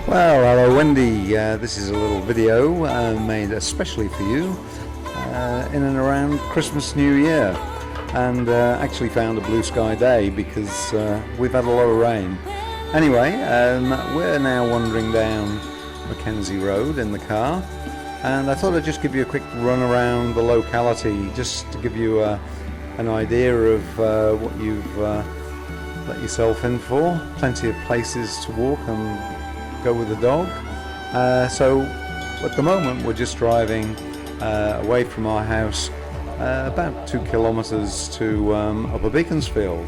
Well, hello Wendy, this is a little video made especially for you in and around Christmas New Year, and actually found a blue sky day because we've had a lot of rain. Anyway, we're now wandering down Mackenzie Road in the car, and I thought I'd just give you a quick run around the locality just to give you an idea of what you've let yourself in for. Plenty of places to walk and go with the dog. So at the moment we're just driving away from our house about 2 kilometres to Upper Beaconsfield,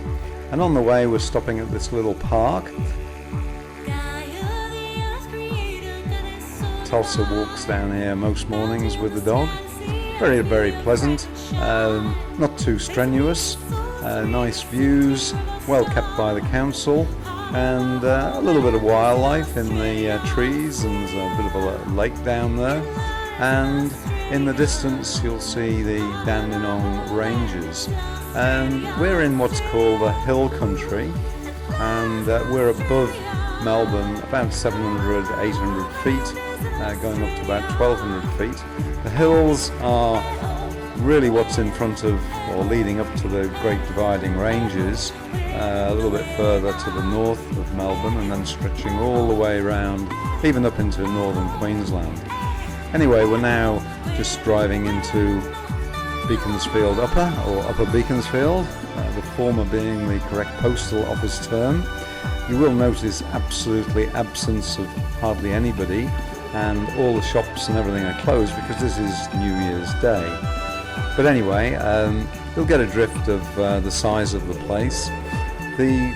and on the way we're stopping at this little park. Tulsa walks down here most mornings with the dog. Very, very pleasant, not too strenuous, nice views, well kept by the council, and a little bit of wildlife in the trees, and there's a bit of a lake down there, and in the distance you'll see the Dandenong Ranges. And we're in what's called the hill country, and we're above Melbourne about 700, 800 feet, going up to about 1200 feet. The hills are really what's in front of, or leading up to, the Great Dividing Ranges, a little bit further to the north of Melbourne, and then stretching all the way around, even up into northern Queensland. Anyway, we're now just driving into Beaconsfield Upper, or Upper Beaconsfield, the former being the correct postal office term. You will notice absolutely absence of hardly anybody, and all the shops and everything are closed because this is New Year's Day. But anyway, you'll get a drift of the size of the place. The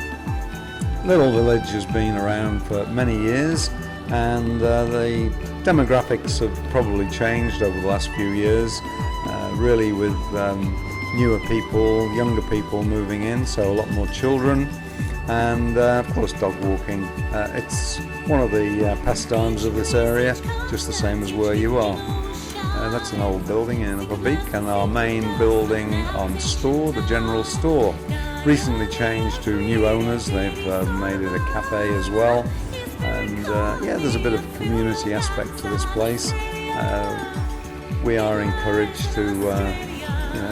little village has been around for many years, and the demographics have probably changed over the last few years, really with newer people, younger people moving in, so a lot more children, and of course dog walking. It's one of the pastimes of this area, just the same as where you are. That's an old building in Upper Beak, and our main building on store, the general store, recently changed to new owners. They've made it a cafe as well, and yeah, there's a bit of community aspect to this place. We are encouraged to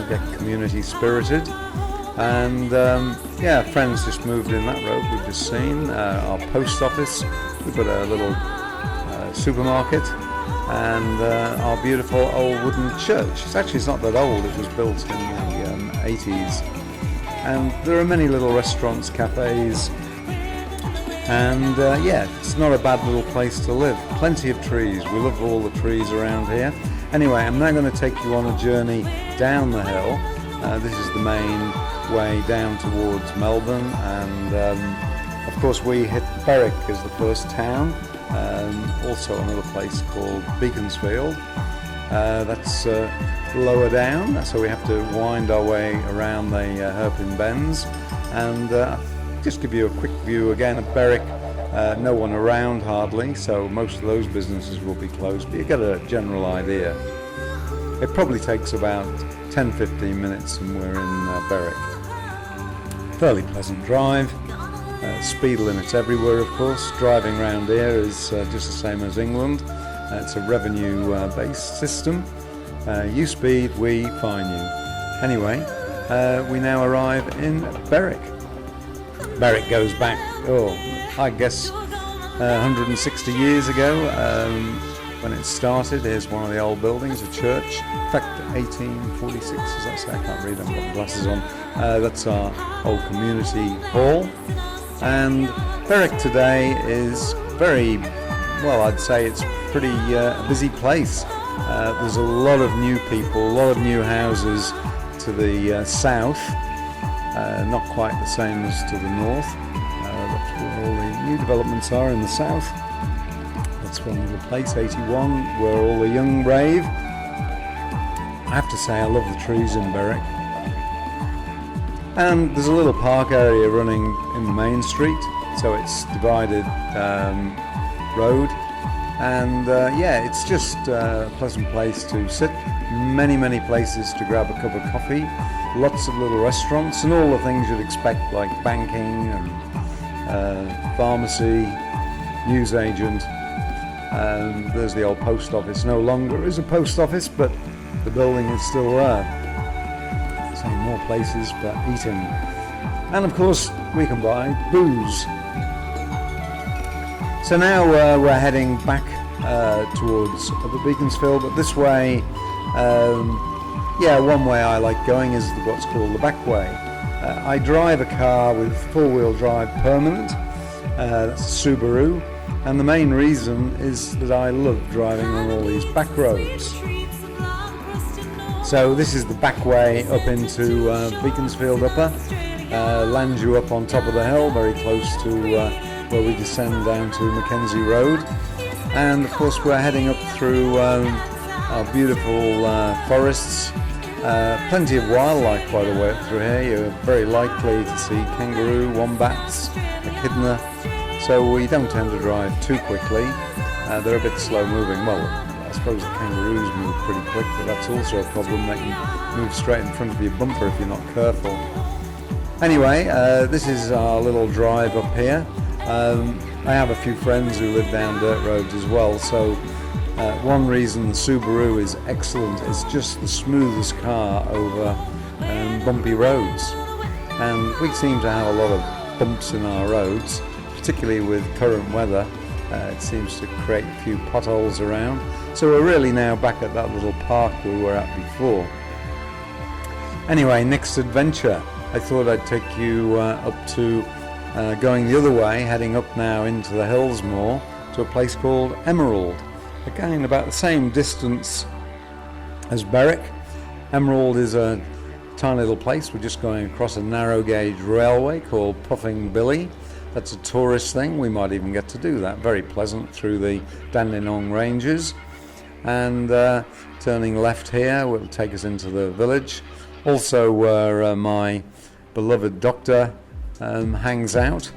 get community spirited, and yeah, friends just moved in that road we've just seen. Our post office, we've got a little supermarket, and our beautiful old wooden church. It's not that old, it was built in the 80s. And there are many little restaurants, cafes, and yeah, it's not a bad little place to live. Plenty of trees, we love all the trees around here. Anyway, I'm now going to take you on a journey down the hill. This is the main way down towards Melbourne, and of course we hit Berwick as the first town. Also another place called Beaconsfield, that's lower down, so we have to wind our way around the hairpin bends, and just give you a quick view again of Berwick. no one around hardly, so most of those businesses will be closed, but you get a general idea. It probably takes about 10-15 minutes and we're in Berwick. Fairly pleasant drive, speed limits everywhere of course. Driving around here is just the same as England. It's a revenue based system. You speed, we fine you. Anyway, we now arrive in Berwick. Berwick goes back, I guess 160 years ago when it started. Here's one of the old buildings, a church. In fact, 1846, as I say, I can't read, I've got my glasses on. That's our old community hall. And Berwick today is very, well, I'd say it's pretty busy place. There's a lot of new people, a lot of new houses to the south, not quite the same as to the north. That's where all the new developments are in the south. That's one little place, 81, where all the young rave. I have to say I love the trees in Berwick. And there's a little park area running in the main street, so it's divided road. And yeah, it's just a pleasant place to sit. Many places to grab a cup of coffee. Lots of little restaurants and all the things you'd expect, like banking and pharmacy, newsagent. There's the old post office. No longer is a post office, but the building is still there. So more places for eating. And of course, we can buy booze. So now we're heading back towards the Beaconsfield, but this way, one way I like going is what's called the back way. I drive a car with four-wheel drive permanent, that's a Subaru, and the main reason is that I love driving on all these back roads. So this is the back way up into Beaconsfield Upper, lands you up on top of the hill, very close to where we descend down to Mackenzie Road. And of course we're heading up through our beautiful forests. Plenty of wildlife, by the way, up through here. You're very likely to see kangaroo, wombats, echidna. So we don't tend to drive too quickly. They're a bit slow moving. Well, I suppose the kangaroos move pretty quick, but that's also a problem. They can move straight in front of your bumper if you're not careful. Anyway, this is our little drive up here. I have a few friends who live down dirt roads as well, so one reason the Subaru is excellent is just the smoothest car over bumpy roads. And we seem to have a lot of bumps in our roads, particularly with current weather. It seems to create a few potholes around. So we're really now back at that little park we were at before. Anyway, next adventure. I thought I'd take you up to going the other way, heading up now into the hills more, to a place called Emerald. Again, about the same distance as Berwick. Emerald is a tiny little place. We're just going across a narrow gauge railway called Puffing Billy. That's a tourist thing. We might even get to do that. Very pleasant through the Dandenong Ranges. And turning left here will take us into the village. Also where my beloved doctor hangs out.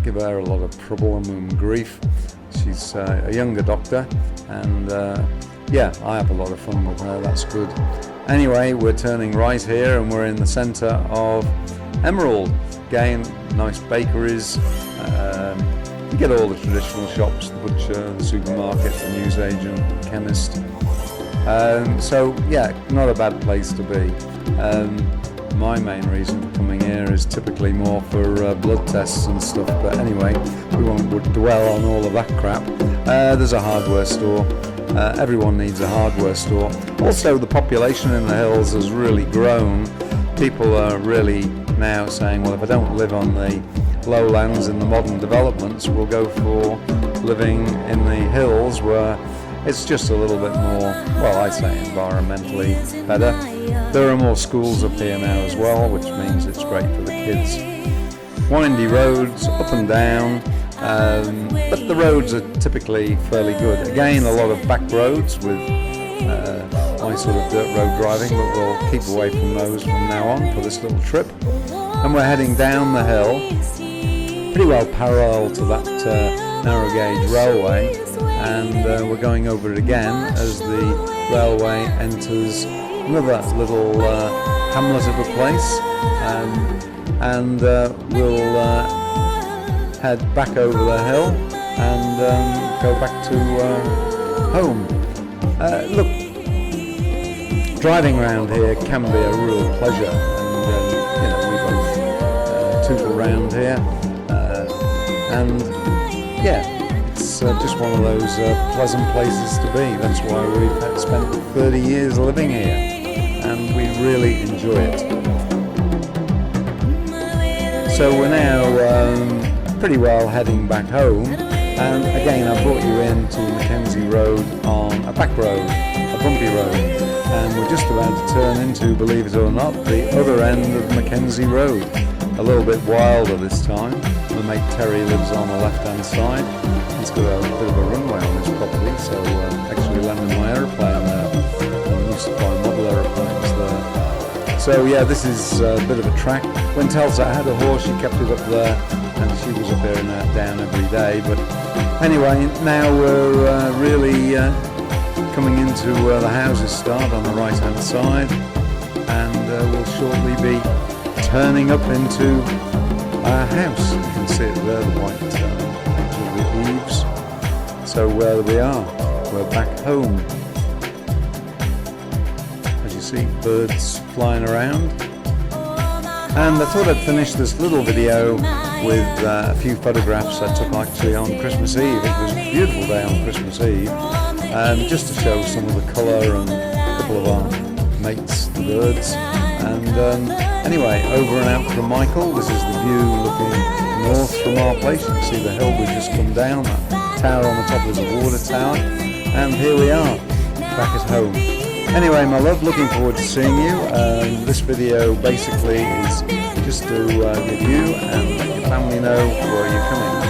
Give her a lot of trouble and grief. She's a younger doctor, and I have a lot of fun with her. That's good. Anyway, we're turning right here and we're in the centre of Emerald. Again, nice bakeries. You get all the traditional shops, the butcher, the supermarket, the newsagent, the chemist. So yeah, not a bad place to be. My main reason for coming here is typically more for blood tests and stuff, but anyway, we won't dwell on all of that crap. There's a hardware store. Everyone needs a hardware store. Also, the population in the hills has really grown. People are really now saying, well, if I don't live on the lowlands in the modern developments, we'll go for living in the hills where it's just a little bit more, well, I say environmentally better. There are more schools up here now as well, which means it's great for the kids. Windy roads, up and down, but the roads are typically fairly good. Again, a lot of back roads with my sort of dirt road driving, but we'll keep away from those from now on for this little trip. And we're heading down the hill pretty well parallel to that narrow gauge railway, and we're going over it again as the railway enters another little hamlet of a place, and we'll head back over the hill and go back to home. Look, driving around here can be a real pleasure, and you know, we both tootle around here, and yeah, it's just one of those pleasant places to be. That's why we've spent 30 years living here, and we really enjoy it. So we're now pretty well heading back home, and again I brought you into Mackenzie Road on a back road, a bumpy road, and we're just about to turn into, believe it or not, the other end of Mackenzie Road. A little bit wilder this time. My mate Terry lives on the left hand side. He's got a bit of a runway on his property, so actually landed my aeroplane there, and we used to fly model aeroplanes there. So yeah, this is a bit of a track. When Telsa had a horse, she kept it up there, and she was up there and down every day. But anyway, now we're really coming into the houses start on the right hand side, and we'll shortly be turning up into our house. You can see it there, the white edge of the eaves. So where we are, we're back home. As you see, birds flying around. And I thought I'd finish this little video with a few photographs I took actually on Christmas Eve. It was a beautiful day on Christmas Eve, just to show some of the colour and a couple of our mates, the birds. And anyway, over and out from Michael. This is the view looking north from our place. You can see the hill we've just come down. That tower on the top is a water tower. And here we are, back at home. Anyway, my love, looking forward to seeing you. This video basically is just to give you and let your family know where you're coming.